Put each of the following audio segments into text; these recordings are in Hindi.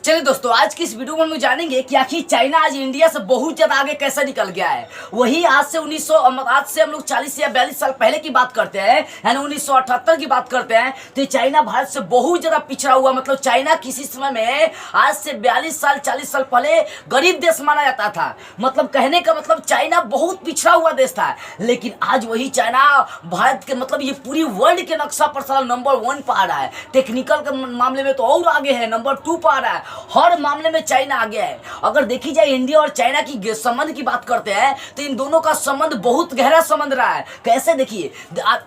चलिए दोस्तों, आज की इस वीडियो में हम लोग जानेंगे कि आखिर चाइना आज इंडिया से बहुत ज्यादा आगे कैसे निकल गया है। वही आज से हम लोग 40 या 42 साल पहले की बात करते हैं, यानी 1978 की बात करते हैं, तो चाइना भारत से बहुत ज्यादा पिछड़ा हुआ। मतलब चाइना किसी समय में आज से 42 साल 40 साल पहले गरीब देश माना जाता था। मतलब कहने का मतलब चाइना बहुत पिछड़ा हुआ देश था, लेकिन आज वही चाइना भारत के मतलब ये पूरी वर्ल्ड के नक्शा पर साल नंबर 1 पर आ रहा है। टेक्निकल के मामले में तो और आगे है, नंबर 2 पर आ रहा है। हर मामले में चाइना आगे है। अगर देखी जाए इंडिया और चाइना की संबंध की बात करते हैं तो इन दोनों का संबंध बहुत गहरा संबंध रहा है। कैसे देखिए,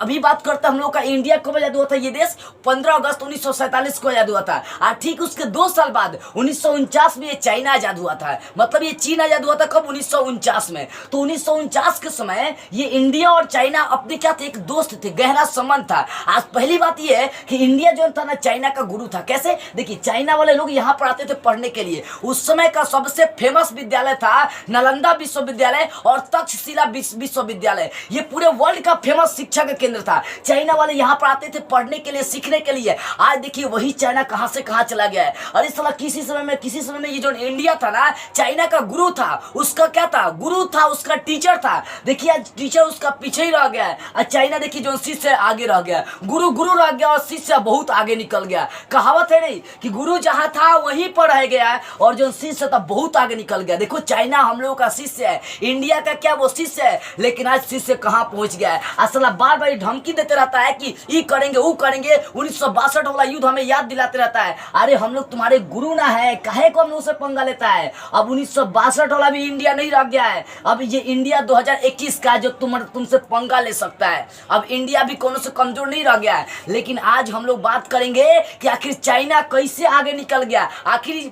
अभी बात करते हैं हम लोग का इंडिया कब आजाद हुआ था। ये देश 15 अगस्त 1947 को आजाद हुआ था और ठीक उसके 2 साल बाद 1949 में ये चाइना आजाद हुआ था। मतलब ये चीन आजाद हुआ था कब, 1949 में। तो 1949 के समय ये इंडिया और चाइना अपने क्या थे, एक दोस्त थे, गहरा संबंध था। आज पहली बात ये है कि इंडिया जो था ना चाइना का गुरु था। कैसे देखिए, चाइना वाले लोग यहाँ पर आते थे पढ़ने के लिए। उस समय का सबसे फेमस विद्यालय था नालंदा विश्वविद्यालय और तक्षशिला विश्वविद्यालय। ये पूरे वर्ल्ड का फेमस शिक्षा का केंद्र था। चाइना वाले यहाँ पर आते थे पढ़ने के लिए, सीखने के लिए। आज देखिए वही चाइना कहाँ से कहाँ चला गया है। और इस साल किसी समय में ये जो इंडिया था ना, चाइना का गुरु था, उसका क्या था, गुरु था, उसका टीचर था। देखिए आज टीचर उसका पीछे ही रह गया है और चाइना देखिए जो शिष्य आगे रह गया। गुरु रह गया और शिष्य बहुत आगे निकल गया। कहावत है नहीं कि गुरु जहाँ था वहीं पर रह गया है और जो शिष्य था बहुत आगे निकल गया। देखो चाइना हम लोगों का शिष्य है, इंडिया का क्या वो शिष्य है, लेकिन आज शिष्य कहाँ पहुंच गया है। असल बार बार धमकी देते रहता है कि ये करेंगे वो करेंगे। 1962 वाला युद्ध हमें याद दिलाते रहता है। अरे हम लोग तुम्हारे गुरु ना है, काहे को हम लोग से पंगा लेता है। अब 1962 वाला भी इंडिया नहीं रह गया है। अब ये इंडिया 2021 का जो तुमसे पंगा ले सकता है। अब इंडिया भी कोनो से कमजोर नहीं रह गया है। लेकिन आज हम लोग बात करेंगे कि आखिर चाइना कैसे आगे निकल गया। आखिर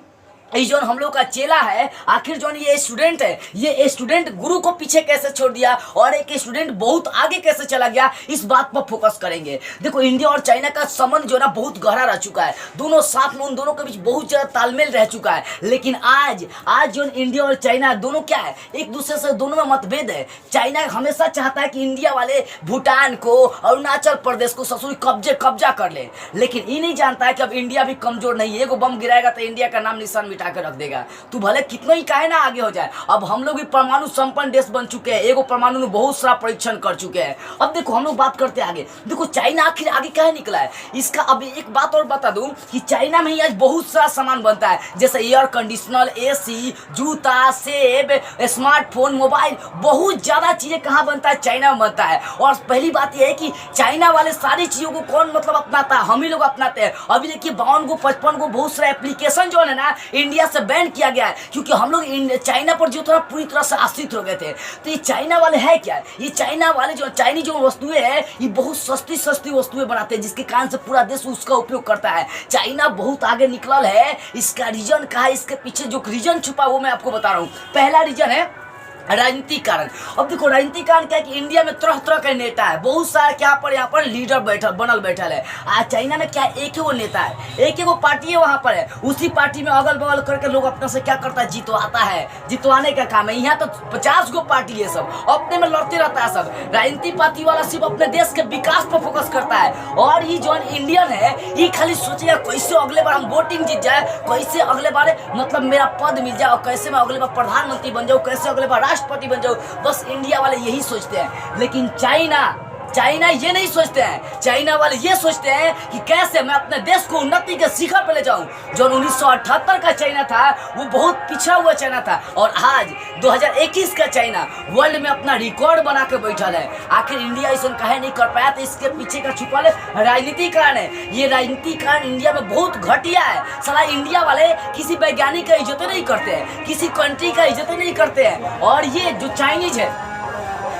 ये जो हम लोग का चेला है, आखिर जो ये स्टूडेंट है, ये स्टूडेंट गुरु को पीछे कैसे छोड़ दिया और एक स्टूडेंट बहुत आगे कैसे चला गया, इस बात पर फोकस करेंगे। देखो इंडिया और चाइना का संबंध जो है ना बहुत गहरा रह चुका है। दोनों साथ में, उन दोनों के बीच बहुत ज्यादा तालमेल रह चुका है। लेकिन आज जो इंडिया और चाइना दोनों क्या है, एक दूसरे से दोनों में मतभेद है। चाइना हमेशा चाहता है कि इंडिया वाले भूटान को, अरुणाचल प्रदेश को ससुरी कब्जा कर ले, लेकिन ये नहीं जानता है कि अब इंडिया भी कमजोर नहीं है। एगो बम गिराएगा तो इंडिया का नाम निशान मिटा के रख देगा। तू भले कितना ही काहे ना आगे हो जाए। अब हम लोग भी परमाणु संपन्न देश बन चुके हैं, एगो परमाणु में बहुत सारा परीक्षण कर चुके हैं। अब देखो हम लोग बात करते हैं आगे। देखो चाइना आखिर आगे काहे निकला है, इसका अभी एक बात और बता दूं कि चाइना में ही आज बहुत सारा सामान बनता है, जैसे एयर कंडीशनर, एसी, जूता, सेब, स्मार्टफोन, मोबाइल, बहुत ज्यादा चीजें कहाँ बनता है, चाइना में बनता है। और पहली बात यह है कि चाइना वाले सारी चीजों को कौन मतलब अपनाता है, हम ही लोग अपनाते हैं। अभी देखिए 52 को 55 को बहुत सारा एप्लीकेशन जो है ना इंडिया से बैन किया गया है, क्योंकि हम लोग चाइना पर जो थोड़ा पूरी तरह से आश्रित हो गए थे। तो ये चाइना वाले है क्या, ये चाइना वाले जो चाइनीज जो वस्तुएं हैं ये बहुत सस्ती वस्तुएं बनाते हैं, जिसके कारण से पूरा देश उसका उपयोग करता है। चाइना बहुत आगे निकल है। इसका रीजन क्या है, इसके पीछे जो रीजन छुपा वो मैं आपको बता रहा हूँ। पहला रीजन है राजनीतिक कारण। अब देखो राजनीतिक कारण क्या है कि इंडिया में तरह तरह के नेता है, बहुत सारा क्या पर यहाँ पर लीडर बैठल है। आज चाइना में क्या एक ही वो नेता है, एक ही वो पार्टी है वहाँ पर है। उसी पार्टी में अगल बगल करके लोग अपने से क्या करता है, जितवाता है, जितवाने का काम है। यहाँ तो 50 गो पार्टी है, सब अपने में लड़ते रहता है। सब राजनीतिक पार्टी वाला सिर्फ अपने देश के विकास पर फोकस करता है। और ये जो इंडियन है ये खाली सोचेगा कैसे अगले बार हम वोटिंग जीत जाए, कैसे अगले बार मतलब मेरा पद मिल जाए, और कैसे मैं अगले बार प्रधानमंत्री बन जाऊँ, कैसे अगले बार राष्ट्रपति बन जाओ। बस इंडिया वाले यही सोचते हैं। लेकिन चाइना ये नहीं सोचते हैं। चाइना वाले ये सोचते हैं कि कैसे मैं अपने देश को उन्नति के शिखर पे ले जाऊं। जो 1978 का चाइना था वो बहुत पिछड़ा हुआ चाइना था, और आज 2021 का चाइना वर्ल्ड में अपना रिकॉर्ड बना के बैठल है। आखिर इंडिया ऐसा काहे नहीं कर पाया, तो इसके पीछे का छुपा राजनीतिक कारण है। ये राजनीतिक कारण इंडिया में बहुत घटिया है। साला इंडिया वाले किसी वैज्ञानिक का इज्जत नहीं करते हैं, किसी कंट्री का इज्जत नहीं करते हैं। और ये जो चाइनीज है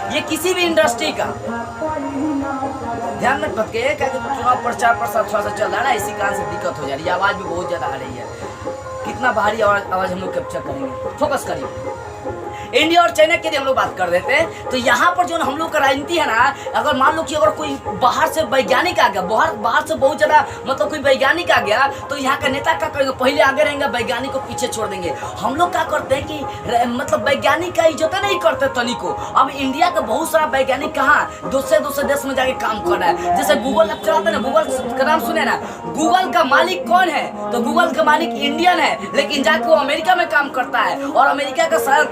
ये किसी भी इंडस्ट्री का ध्यान में रखिए, क्योंकि चुनाव प्रचार थोड़ा सा चल रहा है ना, इसी कारण से दिक्कत हो जा रही है। आवाज भी बहुत ज्यादा आ रही है। कितना भारी आवाज हम लोग कैप्चर करेंगे, फोकस करिए। इंडिया और चाइना की हम लोग बात कर देते हैं, तो यहाँ पर जो हम लोग का राजनीति है ना, अगर मान लो कि अगर कोई बाहर से वैज्ञानिक आ गया, बाहर से बहुत ज़्यादा मतलब कोई वैज्ञानिक आ गया, तो यहाँ का नेता क्या करेंगे, पहले आगे रहेंगे, वैज्ञानिक को पीछे छोड़ देंगे। हम लोग क्या करते हैं कि मतलब वैज्ञानिक का इज्जत नहीं करते तनी को। अब इंडिया का बहुत सारा वैज्ञानिक कहाँ दूसरे देश में जाके काम कर रहा है। जैसे गूगल आप चलाते हैं ना, गूगल का नाम सुने ना, गूगल का मालिक कौन है, तो गूगल का मालिक इंडियन है, लेकिन जाके वो अमेरिका में काम करता है, और अमेरिका का सारा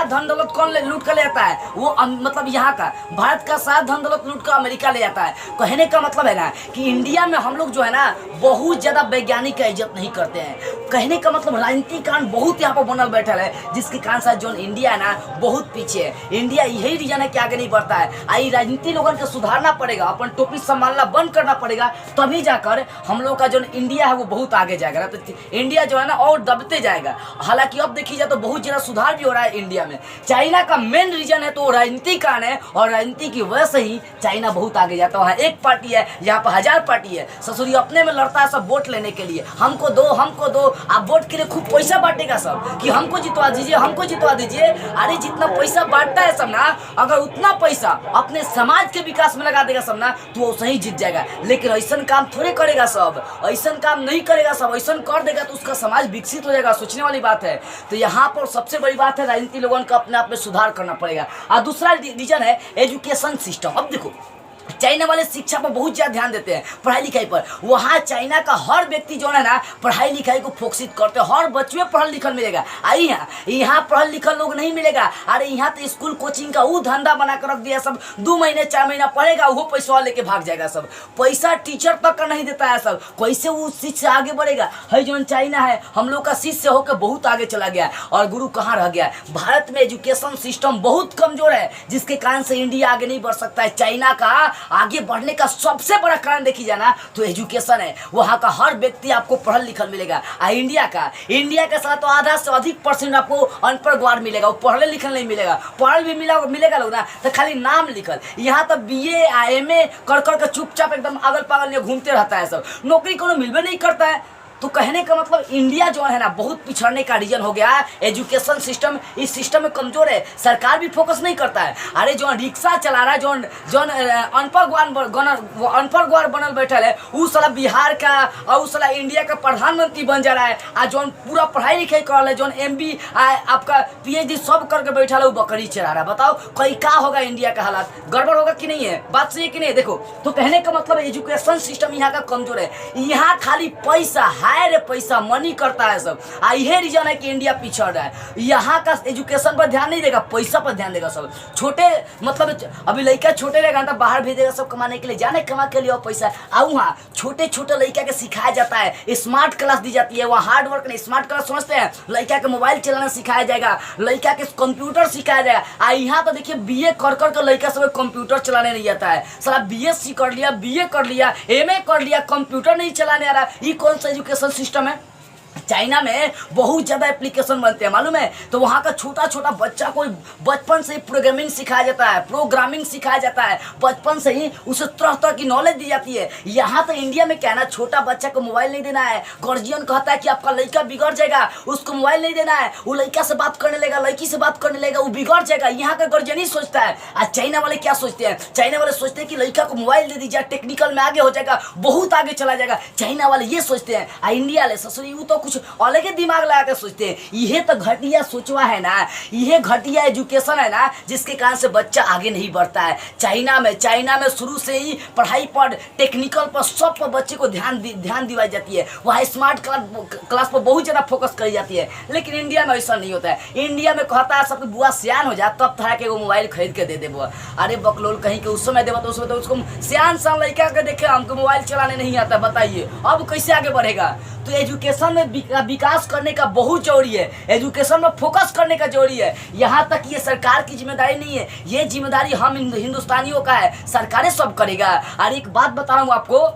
धन दौलत कौन लूट कर ले जाता है, वो मतलब यहाँ का भारत का सारा धन दौलत लूट कर अमेरिका ले जाता है। कहने का मतलब है ना कि इंडिया में हम लोग जो है ना बहुत ज्यादा वैज्ञानिक का इज्जत नहीं करते हैं। कहने का मतलब राजनीति कारण बहुत यहाँ पर बनल बैठल है, जिसके कारण से जो इंडिया है ना बहुत पीछे है। इंडिया यही रीजन है कि आगे नहीं बढ़ता है। आई राजनीति लोगों को सुधारना पड़ेगा, अपन टोपी संभालना बंद करना पड़ेगा, तभी जाकर हम लोग का जो इंडिया है वो बहुत आगे जाएगा ना। तो इंडिया जो है ना और दबते जाएगा। हालांकि अब देखी जाए तो बहुत ज्यादा सुधार भी हो रहा है इंडिया में। चाइना का मेन रीजन है तो राजनीति कारण है, और राजनीति की वजह से ही चाइना बहुत आगे जाता है। वहाँ एक पार्टी है, यहाँ पर 1000 पार्टी है, ससुरी अपने में लड़ता है सब वोट लेने के लिए, हमको दो हमको दो। आप वोट के लिए खूब पैसा बांटेगा सब कि हमको जितवा दीजिए हमको जितवा दीजिए। अरे जितना पैसा बांटता है सब ना, अगर उतना पैसा अपने समाज के विकास में लगा देगा सब ना, तो वो सही जीत जाएगा। लेकिन ऐसा काम थोड़े करेगा सब, ऐसा काम नहीं करेगा सब। ऐसा कर देगा तो उसका समाज विकसित हो जाएगा, सोचने वाली बात है। तो यहाँ पर सबसे बड़ी बात है राजनीति लोगों को अपने आप में सुधार करना पड़ेगा। और दूसरा रीजन है एजुकेशन सिस्टम। अब देखो चाइना वाले शिक्षा पर बहुत ज्यादा ध्यान देते हैं, पढ़ाई लिखाई पर। वहाँ चाइना का हर व्यक्ति जो है ना पढ़ाई लिखाई को फोकसित करते हैं, हर बच्चे में पढ़ल लिखल मिलेगा। आई यहाँ पढ़ल लिखल लोग नहीं मिलेगा। अरे यहाँ तो स्कूल कोचिंग का वो धंधा बना कर रख दिया सब, 2 महीने 4 महीना पढ़ेगा, वो पैसा लेके भाग जाएगा सब। पैसा टीचर तक का नहीं देता है सब, कैसे वो शिष्य से आगे बढ़ेगा। है जो चाइना है हम लोग का शिष्य होकर बहुत आगे चला गया, और गुरु कहाँ रह गया। भारत में एजुकेशन सिस्टम बहुत कमजोर है, जिसके कारण से इंडिया आगे नहीं बढ़ सकता है। चाइना का आगे बढ़ने का सबसे बड़ा कारण देखी जाए ना तो एजुकेशन है। वहाँ का हर व्यक्ति आपको पढ़ल लिखल मिलेगा। इंडिया का साथ तो आधा से अधिक % आपको अनपढ़ गवार मिलेगा, वो पढ़ले लिखल नहीं मिलेगा। पढ़ल भी मिलेगा लोग ना तो खाली नाम लिखल। यहाँ तो BA MA कर के चुपचाप एकदम अगल पागल में घूमते रहता है सब, नौकरी को मिलवे नहीं करता है। तो कहने का मतलब इंडिया जो है ना बहुत पिछड़ने का रीजन हो गया। एजुकेशन सिस्टम इस सिस्टम में कमजोर है, सरकार भी फोकस नहीं करता है। अरे जो रिक्शा चला रहा है, जो अनपढ़ ग्वार बनल बैठल है, वो साला बिहार का और उस साला इंडिया का प्रधानमंत्री बन जा रहा है। आ जो पूरा पढ़ाई लिखाई कर रहा है, जो MB आपका PhD सब करके बैठा है, वो बकरी चला रहा है। बताओ कहीं क्या होगा, इंडिया का हालात गड़बड़ होगा कि नहीं है? बात सही है कि नहीं? देखो तो कहने का मतलब एजुकेशन सिस्टम यहाँ का कमजोर है। यहाँ खाली पैसा हायर पैसा मनी करता है सब। यही रीजन है कि इंडिया पिछड़ रहा है। यहाँ का एजुकेशन पर ध्यान नहीं देगा, पैसा पर ध्यान देगा सब। छोटे मतलब अभी लड़का छोटे रहेगा तो बाहर भेजेगा सब कमाने के लिए, जाने कमा के लिए और पैसा। और वहाँ छोटे छोटे लड़का के सिखाया जाता है, स्मार्ट क्लास दी जाती है। वहाँ हार्ड वर्क नहीं, स्मार्ट क्लास समझते हैं। लड़का के मोबाइल चलाना सिखाया जाएगा, लड़का के कंप्यूटर सिखाया जाएगा। यहाँ तो देखिए BA कर लड़का सब कंप्यूटर चलाने नहीं आता है। सारा BSc कर लिया, BA कर लिया, MA कर लिया, कंप्यूटर नहीं चलाने आ रहा। ये कौन सा एजुकेशन सिस्टम है? चाइना में बहुत ज़्यादा एप्लीकेशन बनते हैं मालूम है। तो वहाँ का छोटा छोटा बच्चा को बचपन से ही प्रोग्रामिंग सिखाया जाता है, बचपन से ही उसे तरह तरह की नॉलेज दी जाती है। यहाँ तो इंडिया में क्या है ना, छोटा बच्चा को मोबाइल नहीं देना है। गार्जियन कहता है कि आपका लड़का बिगड़ जाएगा, उसको मोबाइल नहीं देना है। वो लड़का से बात करने लगेगा, लड़की से बात करने लगेगा, वो बिगड़ जाएगा। यहाँ का गार्जियन ही सोचता है। आज चाइना वाले क्या सोचते हैं? चाइना वाले सोचते हैं कि लड़का को मोबाइल दे दीजिए, टेक्निकल में आगे हो जाएगा, बहुत आगे चला जाएगा। चाइना वाले ये सोचते हैं। इंडिया वाले ससुरी वो तो कुछ अलग ही दिमाग लगा के सोचते हैं। यह तो घटिया सोचवा है ना, यह घटिया एजुकेशन है ना, जिसके कारण से बच्चा आगे नहीं बढ़ता है। चाइना में शुरू से ही पढ़ाई पर, टेक्निकल पर, सब पर बच्चे को ध्यान दिलाई जाती है। वहाँ स्मार्ट क्लास पर बहुत ज़्यादा फोकस करी जाती है। लेकिन इंडिया में ऐसा नहीं होता है। इंडिया में कहता है सबके बुआ सियान हो जाए तब था कि वो मोबाइल खरीद के दे बुआ। अरे बकलोल कहीं के उस समय देवा तो उसमें तो उसको सियान लड़का के देखे हमको मोबाइल चलाने नहीं आता, बताइए अब कैसे आगे बढ़ेगा? तो एजुकेशन में विकास करने का बहुत जरूरी है, एजुकेशन में फोकस करने का जरूरी है। यहाँ तक ये सरकार की जिम्मेदारी नहीं है, ये जिम्मेदारी हम हिंदुस्तानियों का है। सरकारें सब करेगा। और एक बात बता रहा हूँ आपको,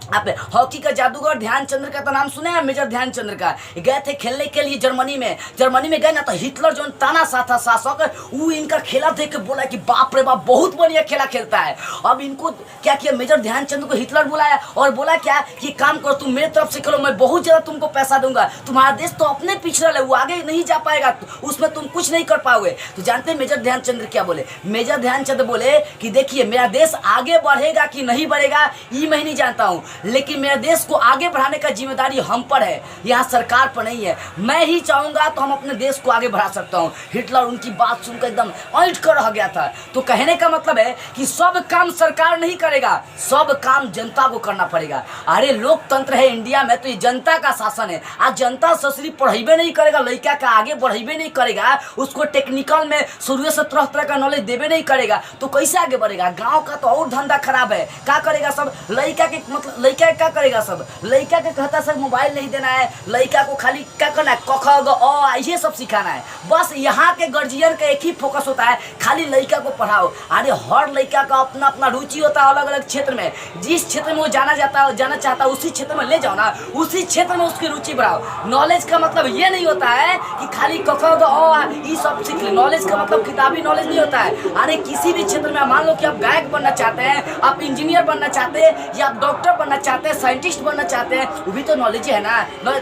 आप हॉकी का जादूगर ध्यानचंद्र का तो नाम सुने हैं, मेजर ध्यानचंद्र का। गए थे खेलने के लिए जर्मनी में गए ना, तो हिटलर जो तानाशाह था शासक, वो इनका खेला देख के बोला कि बाप रे बाप बहुत बढ़िया खेला खेलता है। अब इनको क्या किया, मेजर ध्यानचंद्र को हिटलर बुलाया और बोला क्या कि काम करो तुम मेरे तरफ से खेलो, मैं बहुत ज्यादा तुमको पैसा दूंगा, तुम्हारा देश तो अपने पिछड़ा है, वो आगे नहीं जा पाएगा, उसमें तुम कुछ नहीं कर पाओगे। तो जानते हैं मेजर ध्यानचंद्र क्या बोले? मेजर ध्यानचंद्र बोले कि देखिए मेरा देश आगे बढ़ेगा कि नहीं बढ़ेगा ये मैं नहीं जानता हूँ, लेकिन मेरे देश को आगे बढ़ाने का जिम्मेदारी हम पर है, यहाँ सरकार पर नहीं है। मैं ही चाहूंगा तो हम अपने देश को आगे बढ़ा सकता हूँ। हिटलर उनकी बात सुनकर एकदम ऐंठ कर रह गया था। तो कहने का मतलब है कि सब काम सरकार नहीं करेगा, सब काम जनता को करना पड़ेगा। अरे लोकतंत्र है इंडिया में, तो ये जनता का शासन है। आज जनता सिर्फ पढ़ेबे नहीं करेगा, लड़का का आगे बढ़ेबे नहीं करेगा, उसको टेक्निकल में शुरू से तरह तरह का नॉलेज देवे नहीं करेगा, तो कैसे आगे बढ़ेगा? गाँव का तो और धंधा खराब है। क्या करेगा सब लड़का के, मतलब लड़का क्या करेगा? सब लड़का के कहता सर मोबाइल नहीं देना है, लड़का को खाली क्या करना है, क ख ग अ ये सब सिखाना है। बस यहाँ के गार्जियन का एक ही फोकस होता है, खाली लड़का को पढ़ाओ। अरे हर लड़का का अपना अपना रुचि होता है अलग अलग क्षेत्र में, जिस क्षेत्र में वो जाना चाहता है उसी क्षेत्र में ले जाओ ना, उसी क्षेत्र में उसकी रुचि बढ़ाओ। नॉलेज का मतलब ये नहीं होता है कि खाली क ख ग अ ये सब सीख ले। नॉलेज का मतलब किताबी नॉलेज नहीं होता है। अरे किसी भी क्षेत्र में मान लो कि आप गायक बनना चाहते हैं, आप इंजीनियर बनना चाहते हैं, या आप डॉक्टर बनना चाहते हैं, साइंटिस्ट बनना चाहते हैं, वो भी तो नॉलेज है ना।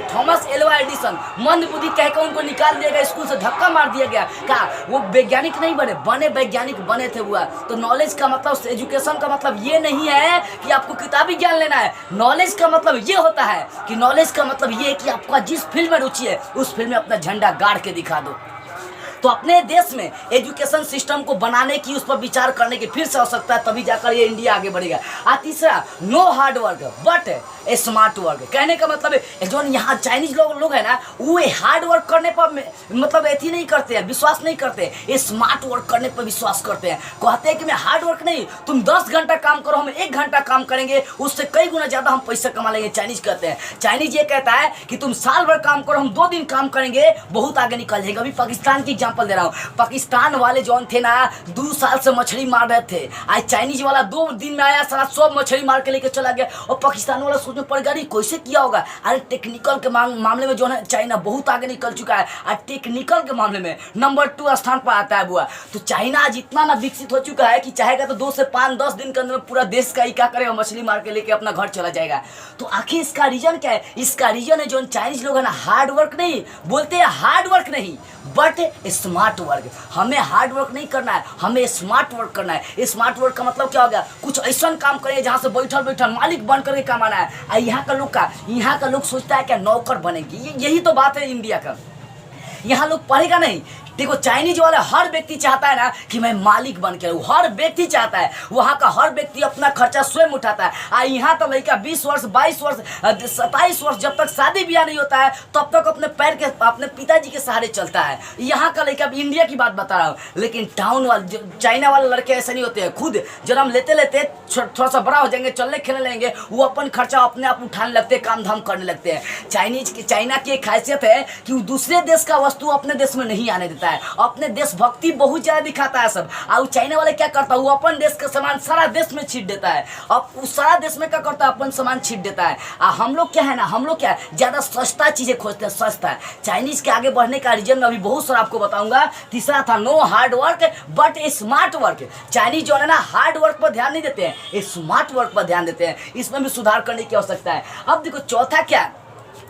थॉमस एल्वा एडिसन मंद बुद्धि कहकर उनको निकाल दिया गया, स्कूल से धक्का मार दिया गया। क्या वो वैज्ञानिक नहीं बने वैज्ञानिक बने थे हुआ। तो नॉलेज का मतलब, एजुकेशन का मतलब ये नहीं है कि आपको किताबी ज्ञान लेना है। नॉलेज का मतलब ये होता है कि नॉलेज का मतलब ये है कि आपका जिस फील्ड में रुचि है उस फील्ड में अपना झंडा गाड़ के दिखा दो। तो अपने देश में एजुकेशन सिस्टम को बनाने की, उस पर विचार करने की फिर से आवश्यकता है, तभी जाकर ये इंडिया आगे बढ़ेगा। और तीसरा, no hard work but a smart work. कहने का मतलब है जो यहाँ चाइनीज लोग है ना, वो हार्ड वर्क करने पर मतलब ऐसी नहीं करते हैं, विश्वास नहीं करते, ये स्मार्ट वर्क करने पर विश्वास करते हैं। कहते हैं कि मैं हार्ड वर्क नहीं, तुम 10 घंटा काम करो, हम 1 घंटा काम करेंगे, उससे कई गुना ज्यादा हम पैसा कमा लेंगे। चाइनीज कहते हैं, चाइनीज ये कहता है कि तुम साल भर काम करो, हम 2 दिन काम करेंगे, बहुत आगे निकल जाएगा। अभी पाकिस्तान की एग्जाम्पल दे रहा हूँ। पाकिस्तान वाले जो थे ना 2 साल से मछली मार रहे थे, आज चाइनीज वाला 2 दिन में आया, सारा सब मछली मार के लेके चला गया। और पाकिस्तान वाला सोचने पड़ गया कैसे किया होगा। अरे टेक्निकल के मामले में जो है चाइना बहुत आगे निकल चुका है, और टेक्निकल के मामले में नंबर 2 स्थान पर आता है बुआ। तो चाइना आज इतना ना विकसित हो चुका है कि चाहेगा तो 2 से 5-10 दिन के अंदर पूरा देश का ही क्या करेगा, मछली मार के लेके अपना घर चला जाएगा। तो आखिर इसका रीजन क्या है? इसका रीजन है जो चाइनीज लोग है ना, हार्ड वर्क नहीं बोलते हैं, हार्ड वर्क नहीं बट स्मार्ट वर्क। हमें हार्ड वर्क नहीं करना है, हमें स्मार्ट वर्क करना है। स्मार्ट वर्क का मतलब क्या हो गया? कुछ ऐसा काम करेंगे जहाँ से बैठल मालिक बन करके कमाना है। यहाँ का लोग सोचता है क्या नौकर बनेगी। यही तो बात है इंडिया का। यहाँ लोग पढ़ेगा नहीं। देखो चाइनीज वाला हर व्यक्ति चाहता है ना कि मैं मालिक बन के रहूं, हर व्यक्ति चाहता है। वहाँ का हर व्यक्ति अपना खर्चा स्वयं उठाता है। यहाँ तो लड़का 20 वर्ष 22 वर्ष 27 वर्ष जब तक शादी ब्याह नहीं होता है तब तक अपने पैर के, अपने पिताजी के सहारे चलता है। यहाँ का लड़का, इंडिया की बात बता रहा हूँ, लेकिन टाउन वाले चाइना वाले लड़के ऐसे नहीं होते हैं। खुद जन्म लेते लेते थोड़ा सा बड़ा हो जाएंगे, चलने खेलने लगेंगे, वो अपन खर्चा अपने आप उठाने लगते हैं, काम धाम करने लगते हैं। चाइना की एक खासियत है कि वो दूसरे देश का वस्तु अपने देश में नहीं आने देता है, अपने देशभक्ति बहुत ज्यादा दिखाता है सब। और चाइना वाले क्या करता है, वो अपन देश का सामान सारा देश में छीट देता है। अब उस सारा देश में क्या करता है, अपन सामान छीट देता है। हम लोग क्या है ना, हम लोग क्या है, ज्यादा सस्ता चीजें खोजते हैं, सस्ता है। चाइनीज के आगे बढ़ने का रीजन मैं अभी बहुत सारा आपको बताऊंगा। तीसरा था no hard work but smart work. Chinese जो है ना हार्ड वर्क पर ध्यान नहीं देते हैं, स्मार्ट वर्क पर ध्यान देते हैं। इसमें भी सुधार करने की आवश्यकता है। अब देखो चौथा क्या,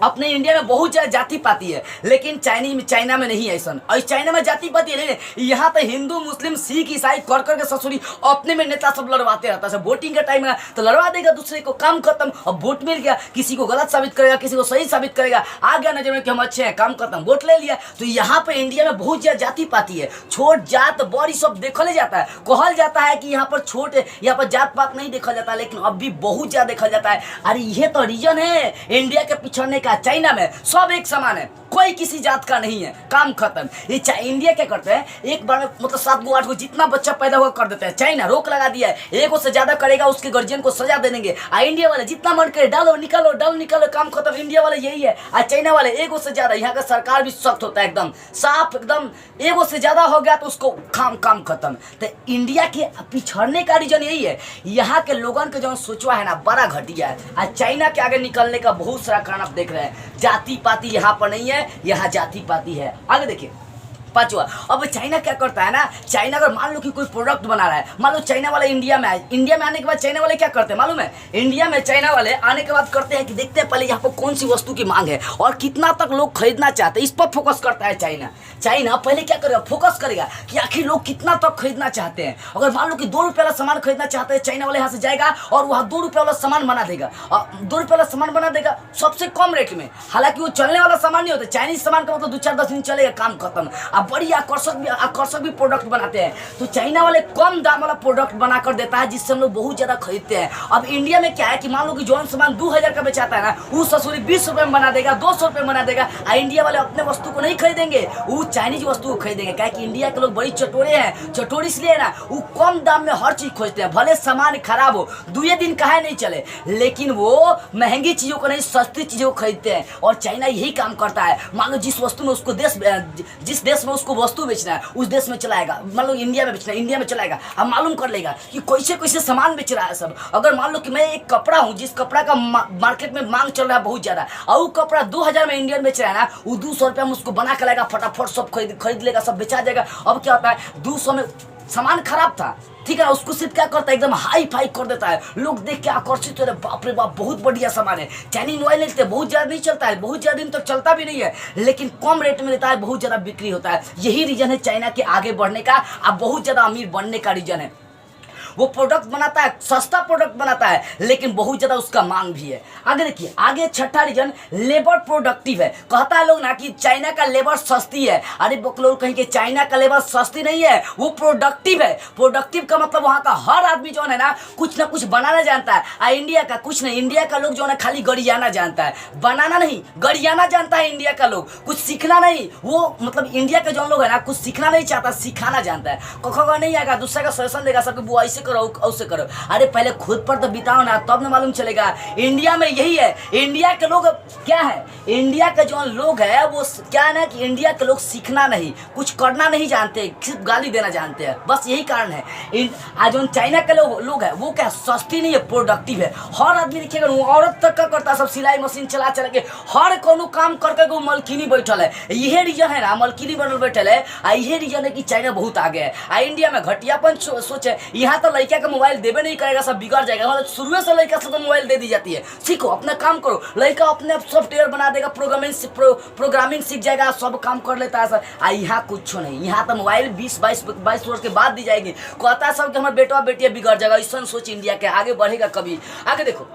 अपने इंडिया में बहुत ज्यादा जाति पाती है, लेकिन चाइना में नहीं है ऐसा। और चाइना में जाति पाती है नहीं, यहाँ पे हिंदू मुस्लिम सिख ईसाई कर करके ससुरी अपने में नेता सब लड़वाते रहता है। वोटिंग का टाइम है तो लड़वा देगा दूसरे को, काम खत्म। अब वोट मिल गया, किसी को गलत साबित करेगा, किसी को सही साबित करेगा, आ गया नजर में कि हम अच्छे हैं, काम खत्म, वोट ले लिया। तो यहाँ पे इंडिया में बहुत ज्यादा जाति पाती है, छोट जात बड़ी सब देखा जाता है। कहल जाता है कि यहाँ पर छोट, यहाँ पर जात पात नहीं देखा जाता, लेकिन अब भी बहुत ज्यादा देखा जाता है। अरे ये तो रीजन है इंडिया के पिछड़ने का। चाइना में सब एक समान है, कोई किसी जात का नहीं है, काम खत्म। ये इंडिया क्या करते हैं, एक बार में मतलब 7 गो 8 गो जितना बच्चा पैदा हुआ कर देते हैं। चाइना रोक लगा दिया है, एक से ज्यादा करेगा उसके गार्जियन को सजा दे देंगे। इंडिया वाले जितना मन करे डालो निकालो, डालो निकालो, काम खत्म। इंडिया वाले यही है। चाइना वाले एक से ज्यादा, यहाँ का सरकार भी सख्त होता है, एकदम साफ, एकदम एक से ज्यादा हो गया तो उसको काम खत्म। तो इंडिया के पिछड़ने का रीजन यही है, यहाँ के लोगों के जो सोचवा है ना बड़ा घटिया है। आज चाइना के आगे निकलने का बहुत सारा कारण आप देख रहे हैं। जाति पाति यहाँ पर नहीं है, यहाँ जाति पाति है। आगे देखिए पांचवा, अब चाइना क्या करता है ना, चाइना अगर मान लो कि कोई प्रोडक्ट बना रहा है, मान लो चाइना वाले इंडिया में आए, इंडिया में आने के बाद चाइना वाले क्या करते हैं मालूम है, इंडिया में चाइना वाले आने के बाद करते हैं कि देखते हैं पहले यहाँ पर कौन सी वस्तु की मांग है और कितना तक लोग खरीदना चाहते हैं, इस पर फोकस करता है चाइना। चाइना पहले क्या करेगा, फोकस करेगा कि आखिर लोग कितना तक खरीदना चाहते हैं। अगर मान लो कि 2 रुपये वाला सामान खरीदना चाहते हैं, चाइना वाले यहाँ से जाएगा और वहाँ 2 रुपये वाला सामान बना देगा, 2 रुपये वाला सामान बना देगा सबसे कम रेट में। हालांकि वो चलने वाला सामान नहीं होता, चाइनीज सामान का मतलब 2-4-10 दिन चलेगा, काम खत्म। अब बड़ी आकर्षक भी प्रोडक्ट बनाते हैं, तो चाइना वाले कम दाम वाला प्रोडक्ट बनाकर देता है जिससे हम लोग बहुत ज्यादा खरीदते हैं। अब इंडिया में क्या है कि मान लो कि जो सामान 2000 का बेचाता है ना, वो ससुरी 20 रुपए में बना देगा, 200 रुपए में बना देगा। इंडिया वाले अपने वस्तु को नहीं खरीदेंगे, वो चाइनीज वस्तु को खरीदेंगे। क्या कि इंडिया के लोग बड़ी चटोरे हैं, चटोरी इसलिए ना वो कम दाम में हर चीज खोजते हैं, भले सामान खराब हो, 2 दिन काहे नहीं चले, लेकिन वो महंगी चीजों को नहीं सस्ती चीजों को खरीदते हैं। और चाइना यही काम करता है। मान लो जिस वस्तु में उसको जिस देश में उसको वस्तु बेचना है उस देश में चलाएगा, मान लो इंडिया में बेचना है, इंडिया में चलाएगा। अब मालूम कर लेगा कि कैसे कैसे सामान बेच रहा है सब। अगर मान लो कि मैं एक कपड़ा हूँ, जिस कपड़ा का मार्केट में मांग चल रहा है बहुत ज्यादा, और वो कपड़ा 2000 में इंडियन बेच रहा है ना, वो 200 रुपया में उसको बना के लाएगा, फटाफट सब खरीद लेगा, सब बेचा जाएगा। अब क्या होता है, 200 में सामान खराब था, ठीक है ना, उसको सिर्फ क्या करता है एकदम हाई फाई कर देता है, लोग देख के आकर्षित हो रहे, बाप रे बाप बहुत बढ़िया सामान है। चाइनीज मोबाइल लेते हैं, बहुत ज्यादा नहीं चलता है, बहुत ज्यादा दिन तक चलता भी नहीं है, लेकिन कम रेट में देता है, बहुत ज्यादा बिक्री होता है। यही रीजन है चाइना के आगे बढ़ने का, अब बहुत ज्यादा अमीर बनने का रीजन है। वो प्रोडक्ट बनाता है, सस्ता प्रोडक्ट बनाता है, लेकिन बहुत ज्यादा उसका मांग भी है। आगे देखिए, आगे छठा रीजन लेबर प्रोडक्टिव है। कहता है लोग ना कि चाइना का लेबर सस्ती है, अरे लोग कहेंगे चाइना का लेबर सस्ती नहीं है, वो प्रोडक्टिव है। प्रोडक्टिव का मतलब वहाँ का हर आदमी जो है ना कुछ बनाना जानता है। इंडिया का कुछ नहीं, इंडिया का लोग जो है ना खाली गरियाना जानता है, बनाना नहीं, गरियाना जानता है इंडिया का लोग, कुछ सीखना नहीं। वो मतलब इंडिया के जो लोग है ना कुछ सीखना नहीं चाहता, सिखाना जानता है। कखोगा नहीं आएगा, दूसरे का सजेशन देगा, सबको बुआ ऐसे करो उससे करो। अरे पहले खुद पर तो बिताओ ना, तब ना मालूम चलेगा। इंडिया में यही है, इंडिया के लोग क्या है, इंडिया के जो लोग है वो क्या है ना कि इंडिया के लोग सीखना नहीं, कुछ करना नहीं जानते, सिर्फ गाली देना जानते हैं, बस यही कारण है। आज जो चाइना के लोग है वो क्या सस्ती नहीं है, प्रोडक्टिव है। हर आदमी देखिएगा वो औरत तक का करता है, सब सिलाई मशीन चला के हर कोनो काम करके वो मलकिनी बैठल है। यही रीजन है ना, मलकिनी बनल बैठल है। यही रीजन है कि चाइना बहुत आगे है। इंडिया में घटियापन सोचे, यहाँ तो लड़का का मोबाइल देवे नहीं करेगा, सब बिगड़ जाएगा। मतलब शुरू से लड़का सबको मोबाइल दे दी जाती है, सीखो अपना काम करो, लड़का अपने सॉफ्टवेयर बना देगा, प्रोग्रामिंग सीख जाएगा, सब काम कर लेता है सर। यहाँ कुछ नहीं, यहाँ तो मोबाइल 20-22 वर्ष के बाद दी जाएगी। कहता है सब कि हमारा बेटा बेटिया बिगड़ जाएगा, ऐसा सोच इंडिया के आगे बढ़ेगा कभी। आगे देखो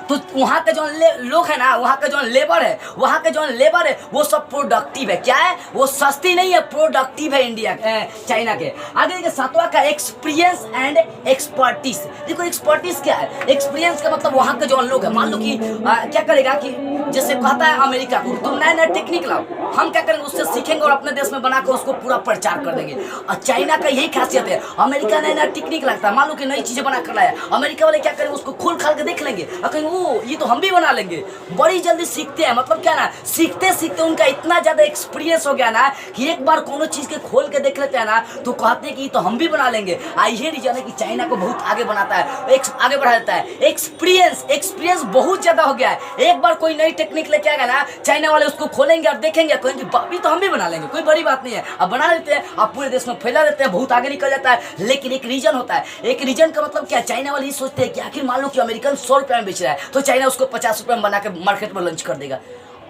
तो वहाँ के जो लोग है ना, वहाँ के जो लेबर है, वहाँ के जो लेबर है वो सब प्रोडक्टिव है। क्या है, वो सस्ती नहीं है, प्रोडक्टिव है इंडिया चाइना के। आगे देखिए सातवां का एक्सपीरियंस एंड एक्सपर्टीज। देखो एक्सपर्टीज क्या है, एक्सपीरियंस का मतलब वहाँ के जो लोग है, मान लो कि क्या करेगा कि जैसे कहता है अमेरिका को तुम नया नया टेक्निक लाओ, हम क्या करेंगे उससे सीखेंगे और अपने देश में बनाकर उसको पूरा प्रचार कर देंगे। और चाइना का यही खासियत है, अमेरिका नया नया टेक्निक लगता है, मान लो कि नई चीजें बना कर लाया, अमेरिका वाले क्या करेंगे उसको खोल खाल के देख लेंगे और कहेंगे ये तो हम भी बना लेंगे। बड़ी जल्दी सीखते हैं, मतलब क्या ना, सीखते सीखते उनका इतना ज्यादा एक्सपीरियंस हो गया ना कि एक बार कोनो चीज के खोल के देख लेते हैं ना तो कहते हैं कि तो हम भी बना लेंगे। यही रीजन है कि चाइना को बहुत आगे बनाता है, आगे बढ़ा देता है। एक्सपीरियंस बहुत ज्यादा हो गया है। एक बार कोई नई टेक्निक लेके आएगा ना, चाइना वाले उसको खोलेंगे और देखेंगे, कहेंगे अभी तो हम भी बना लेंगे, कोई बड़ी बात नहीं है। अब बना लेते हैं, अब पूरे देश में फैला देते हैं, बहुत आगे निकल जाता है। लेकिन एक रीजन होता है, एक रीजन का मतलब क्या, चाइना वाले ये सोचते हैं कि आखिर मान लो कि अमेरिकन 100 रुपये में बेच रहा है तो चाइना उसको 50 रुपये में बना के मार्केट में लॉन्च कर देगा।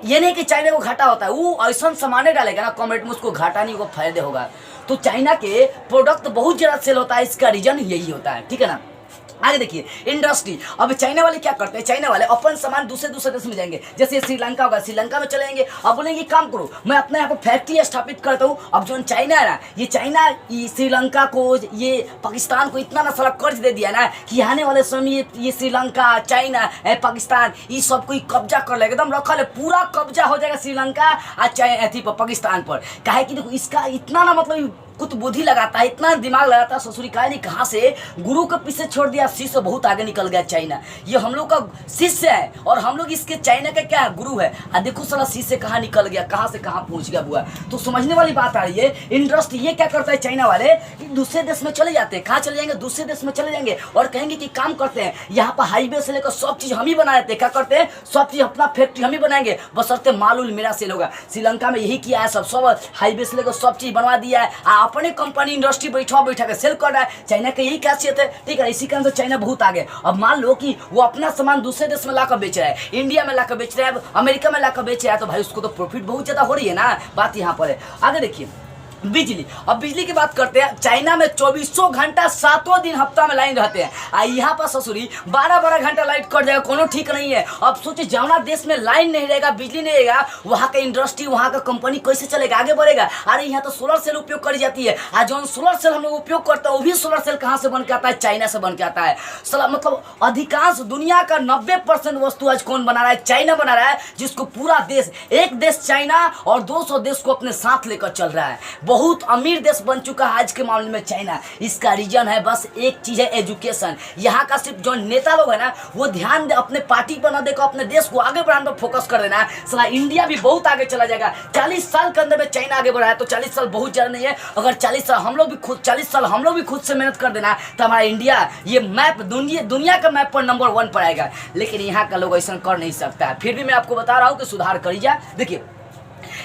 ये नहीं कि चाइना को घाटा होता है, वो ऐसा सामान डालेगा ना कम रेट में, उसको घाटा नहीं, वो फायदे होगा। तो चाइना के प्रोडक्ट बहुत ज्यादा सेल होता है, इसका रीजन यही होता है, ठीक है ना। आगे देखिए इंडस्ट्री। अब चाइना वाले क्या करते हैं, चाइना वाले अपन सामान दूसरे दूसरे देश में जाएंगे, जैसे श्रीलंका होगा, श्रीलंका में चले जाएंगे, अब बोलेंगे काम करो मैं अपने यहाँ पर फैक्ट्री स्थापित करता हूँ। अब जो चाइना है ना, ये चाइना ये श्रीलंका को, ये पाकिस्तान को इतना ना सारा कर्ज दे दिया ना कि आने वाले समय ये श्रीलंका, चाइना, पाकिस्तान, ये सब कोई कब्जा कर लेगा, एकदम रखा ले, पूरा कब्जा हो जाएगा श्रीलंका और चाइना पर, पाकिस्तान पर। काहे कि देखो इसका इतना ना मतलब कुछ बुद्धि लगाता है, इतना दिमाग लगाता है, ससुरी का नहीं कहाँ से गुरु के पीछे छोड़ दिया, शिष्य बहुत आगे निकल गया चाइना। ये हम लोग का शिष्य है और हम लोग इसके चाइना का क्या है, गुरु है। और देखो साला शिष्य कहाँ निकल गया, कहाँ से कहाँ पहुँच गया बुआ। तो समझने वाली बात आ रही है। इंडस्ट्री ये क्या करता है, चाइना वाले दूसरे देश में चले जाते हैं। कहाँ चले जाएंगे, दूसरे देश में चले जाएंगे और कहेंगे कि काम करते हैं, यहाँ पर हाईवे से लेकर सब चीज़ हम ही बना देते हैं। क्या करते हैं, सब चीज़ अपना फैक्ट्री हम ही बनाएंगे, बशर्ते माल उल मेरा सेल होगा। श्रीलंका में यही किया है, सब हाईवे से लेकर सब चीज़ बनवा दिया है, अपने कंपनी इंडस्ट्री बैठा के सेल कर रहा है। चाइना का यही खासियत है, ठीक है। इसी कारण से चाइना बहुत आगे। अब मान लो कि वो अपना सामान दूसरे देश में लाकर बेच रहा है, इंडिया में लाकर बेच रहा है, अमेरिका में लाकर बेच रहा है, तो भाई उसको तो प्रॉफिट बहुत ज्यादा हो रही है ना। बात यहाँ पर है। आगे देखिए बिजली। अब बिजली की बात करते हैं, चाइना में 24 घंटा 7 दिन हफ्ता में लाइन रहते हैं, यहाँ पर ससुरी 12 घंटा लाइट कट जाएगा, कोनो ठीक नहीं है। अब सोचिए जौना देश में लाइन नहीं रहेगा, बिजली नहीं रहेगा, वहाँ का इंडस्ट्री, वहाँ का कंपनी कैसे चलेगा, आगे बढ़ेगा। अरे यहाँ तो सोलर सेल उपयोग करी जाती है, और जो सोलर सेल हम लोग उपयोग करते हैं वो भी सोलर सेल कहाँ से बन के आता है, चाइना से बन के आता है। मतलब अधिकांश दुनिया का 90% वस्तु आज कौन बना रहा है, चाइना बना रहा है, जिसको पूरा देश, एक देश चाइना और 200 देश को अपने साथ लेकर चल रहा है। बहुत अमीर देश बन चुका है आज के मामले में चाइना। इसका रीजन है बस एक चीज है, एजुकेशन। यहाँ का सिर्फ जो नेता लोग है ना, वो ध्यान दे अपने पार्टी पर ना देखो, अपने देश को आगे बढ़ाने पर फोकस कर देना। साला इंडिया भी बहुत आगे चला जाएगा। 40 साल के अंदर में चाइना आगे बढ़ा है, तो 40 साल बहुत ज्यादा नहीं है। अगर 40 साल हम लोग भी खुद से मेहनत कर देना, तो हमारा इंडिया ये मैप दुनिया का मैप पर नंबर 1 पर आएगा। लेकिन यहाँ का लोग ऐसा कर नहीं सकता है। फिर भी मैं आपको बता रहा हूँ कि सुधार करी जा। देखिए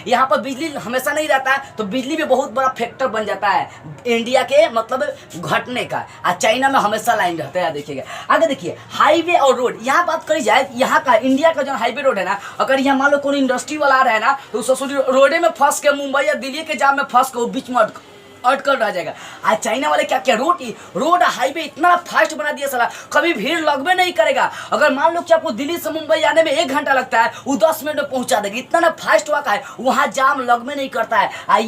यहाँ पर बिजली हमेशा नहीं रहता है, तो बिजली भी बहुत बड़ा फैक्टर बन जाता है इंडिया के मतलब घटने का। और चाइना में हमेशा लाइन रहता है। देखिएगा आगे देखिए हाईवे और रोड। यहाँ बात करी जाए, यहाँ का इंडिया का जो हाईवे रोड है ना, अगर यहाँ मान लो कोई इंडस्ट्री वाला आ रहा है ना, तो ससुरी रोडे में फंस के, मुंबई या दिल्ली के जाम में फंस के वो बीच में अटकल रह जाएगा। आज चाइना वाले क्या क्या रोड हाईवे इतना फास्ट बना दिया साला, कभी भीड़ लगभे नहीं करेगा। अगर मान लो कि आपको दिल्ली से मुंबई आने में 1 घंटा लगता है, वो 10 मिनट में पहुंचा देगी। इतना ना फास्ट हुआ का है, वहाँ जाम लगभे नहीं करता है।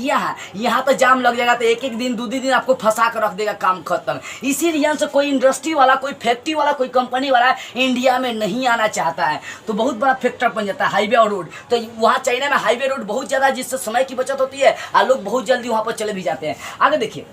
यहाँ तो जाम लग जाएगा, तो एक दिन 2 दिन आपको फंसा कर रख देगा, काम खत्म। इसी रीजन से कोई इंडस्ट्री वाला, कोई फैक्ट्री वाला, कोई कंपनी वाला इंडिया में नहीं आना चाहता है। तो बहुत बड़ा फैक्टर बन जाता है हाईवे और रोड। तो वहाँ चाइना में हाईवे रोड बहुत ज़्यादा, जिससे समय की बचत होती है और लोग बहुत जल्दी वहाँ पर चले भी जाते हैं। आगे देखिए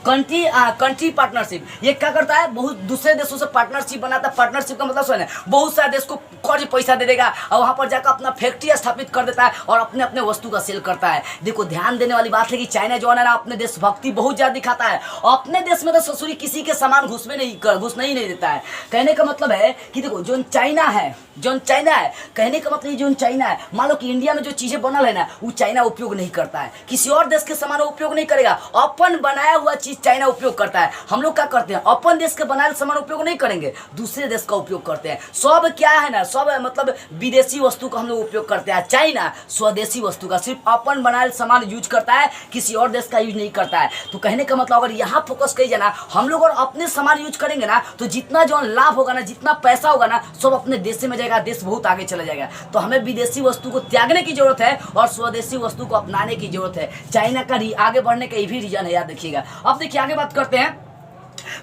कंट्री पार्टनरशिप। ये क्या करता है, बहुत दूसरे देशों से पार्टनरशिप बनाता है। पार्टनरशिप का मतलब सुने, बहुत सारे देश को कर्ज पैसा दे देगा और वहाँ पर जाकर अपना फैक्ट्री स्थापित कर देता है और अपने अपने वस्तु का सेल करता है। देखो ध्यान देने वाली बात है कि चाइना जो है ना, अपने देशभक्ति बहुत ज़्यादा दिखाता है। अपने देश में तो ससुरी किसी के सामान घुसने नहीं देता है। कहने का मतलब है कि देखो जो चाइना है, कहने का मतलब जो चाइना है, मान लो कि इंडिया में जो चीज़ें बनल है ना, वो चाइना उपयोग नहीं करता है, किसी और देश के सामान उपयोग नहीं करेगा। अपन बनाया हुआ चीज चाइना उपयोग करता है। हम लोग क्या करते हैं, अपन देश के बनाए सामान उपयोग नहीं करेंगे, दूसरे देश का उपयोग करते हैं। सब क्या है ना, सब मतलब विदेशी वस्तु का हम लोग उपयोग करते हैं। चाइना स्वदेशी वस्तु का, सिर्फ अपन बनाए सामान यूज करता है, किसी और देश का यूज नहीं करता है। तो कहने का मतलब अगर यहाँ फोकस करिए जाना, हम लोग और अपने सामान यूज करेंगे ना, तो जितना जो लाभ होगा ना, जितना पैसा होगा ना, सब अपने देश में जाएगा, देश बहुत आगे चला जाएगा। तो हमें विदेशी वस्तु को त्यागने की जरूरत है और स्वदेशी वस्तु को अपनाने की जरूरत है। चाइना का आगे बढ़ने का ये भी रीजन है, याद रखिएगा। अब देखिए आगे बात करते हैं।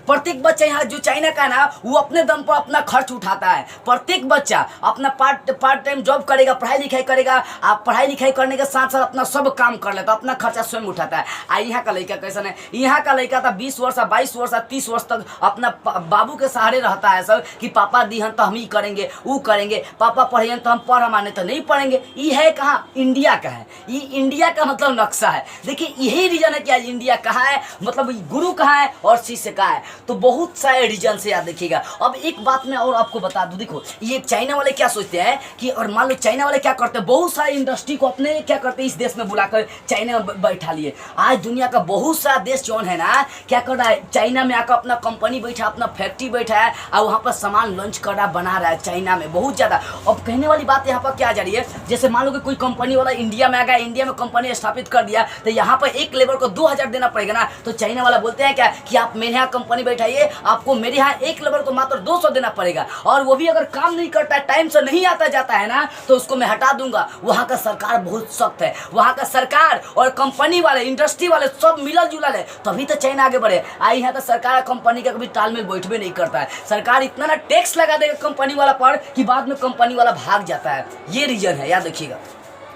प्रत्येक बच्चा यहाँ जो चाइना का ना, वो अपने दम पर अपना खर्च उठाता है। प्रत्येक बच्चा अपना पार्ट टाइम जॉब करेगा, पढ़ाई लिखाई करेगा। आप पढ़ाई लिखाई करने के साथ साथ अपना सब काम कर लेता है, अपना खर्चा स्वयं उठाता है। यहाँ का लड़का कैसा है, यहाँ का लड़का था 20 वर्ष 22 वर्ष 30 वर्ष तक अपना बाबू के सहारे रहता है सब, कि पापा दिहन तो हम ही करेंगे, वो करेंगे, पापा पढ़ें तो हम पढ़, माने तो नहीं पढ़ेंगे। ये है कहाँ, इंडिया का है। ये इंडिया का मतलब नक्शा है। देखिए यही रीजन है कि आज इंडिया कहाँ है, मतलब गुरु कहाँ है और शिष्य कहाँ है। तो बहुत सारे रीजन से याद रखिएगा। अब एक बात मैं और आपको बता दूं, देखो ये चाइना वाले क्या सोचते हैं कि, और मान लो चाइना वाले क्या करते हैं, बहुत सारे इंडस्ट्री को अपने क्या करते हैं, इस देश में बुलाकर चाइना में बैठा लिए। आज दुनिया का बहुत सारा देश जो है ना, क्या कर रहा है, चाइना में आकर अपना कंपनी बैठा, अपना फैक्ट्री बैठा है और वहाँ पर सामान लॉन्च कर रहा, बना रहा है चाइना में बहुत ज़्यादा। अब कहने वाली बात यहाँ पर क्या आ जा रही है, जैसे मान लो कि कोई कंपनी वाला इंडिया में आ गया, इंडिया में कंपनी स्थापित कर दिया, तो यहाँ पर एक लेबर को 2000 देना पड़ेगा ना। तो चाइना वाला बोलते हैं क्या कि आप मेरे यहाँ कंपनी कंपनी बैठाइए, आपको मेरे यहाँ एक लेबर को मात्र 200 देना पड़ेगा, और वो भी अगर काम नहीं करता है, टाइम से नहीं आता जाता है ना, तो उसको मैं हटा दूंगा। वहाँ का सरकार बहुत सख्त है, वहाँ का सरकार और कंपनी वाले, इंडस्ट्री वाले सब मिलल जुलल है, तभी तो चाइना आगे बढ़े। आई यहाँ तो सरकार और कंपनी का कभी तालमेल बैठबे नहीं करता है। सरकार इतना ना टैक्स लगा देगा कंपनी वाला पर कि बाद में कंपनी वाला भाग जाता है। ये रीजन है, याद रखिएगा,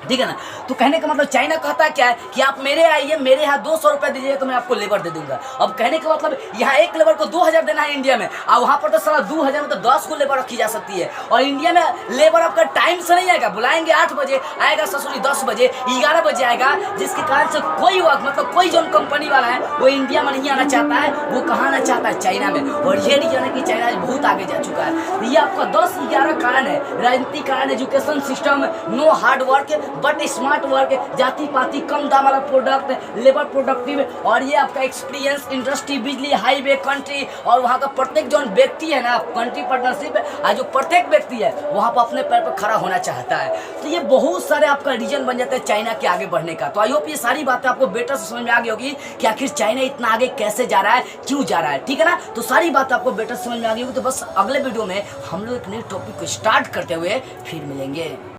ठीक है ना। तो कहने का मतलब चाइना कहता क्या है कि आप मेरे आइए, मेरे यहाँ 200 रुपये दीजिए तो मैं आपको लेबर दे दूंगा। अब कहने का मतलब यहाँ एक लेबर को 2000 देना है इंडिया में, और वहाँ पर तो सारा 2000 में तो 10 को लेबर रखी जा सकती है। और इंडिया में लेबर आपका टाइम से नहीं आएगा, बुलाएंगे 8 बजे आएगा, ससुरी 10 बजे 11 बजे आएगा, जिसके कारण से कोई वक्त मतलब कोई जो कंपनी वाला है वो इंडिया में नहीं आना चाहता है, वो कहाँ आना चाहता है, चाइना में। और ये रीजन है कि चाइना बहुत आगे जा चुका है। ये आपका 10-11 कारण है, राजनीतिक कारण, education system, no hard work but smart work, जाति पाति, कम दाम वाला प्रोडक्ट, लेबर प्रोडक्टिव, और ये आपका एक्सपीरियंस, इंडस्ट्री, बिजली, हाईवे, कंट्री, और वहाँ का प्रत्येक जो व्यक्ति है ना, कंट्री पार्टनरशिप, जो प्रत्येक व्यक्ति है वहाँ पर अपने पैर पर खड़ा होना चाहता है। तो ये बहुत सारे आपका रीजन बन जाते हैं चाइना के आगे बढ़ने का। तो आई होप ये सारी बातें आपको बेटर से समझ में आ गई होगी कि आखिर चाइना इतना आगे कैसे जा रहा है, क्यों जा रहा है, ठीक है ना। तो सारी बात आपको बेटर समझ में आ गई होगी। तो बस अगले वीडियो में हम लोग एक नए टॉपिक को स्टार्ट करते हुए फिर मिलेंगे।